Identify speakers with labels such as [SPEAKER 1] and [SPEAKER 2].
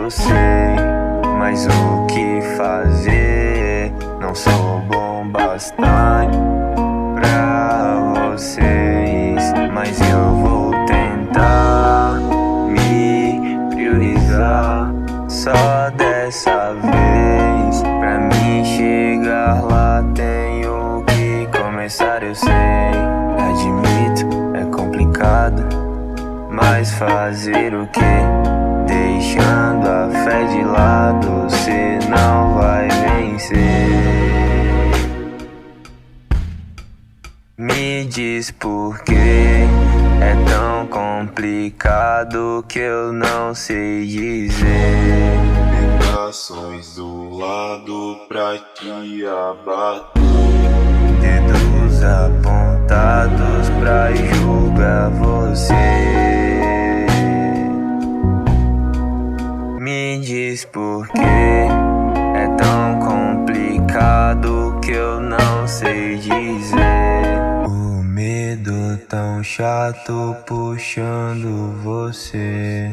[SPEAKER 1] eu sei, mas o que fazer? Não sou bom bastante pra vocês, mas eu vou tentar me priorizar só dessa vez. Pra mim chegar lá tenho que começar, eu sei. Admito, é complicado, mas fazer o que? Deixando a fé de lado, cê não vai vencer. Me diz por que é tão complicado que eu não sei dizer.
[SPEAKER 2] Tentações do lado pra te abater,
[SPEAKER 1] Dedos apontados pra julgar você. Me diz por que é tão complicado que eu não sei dizer. O medo tão chato puxando você.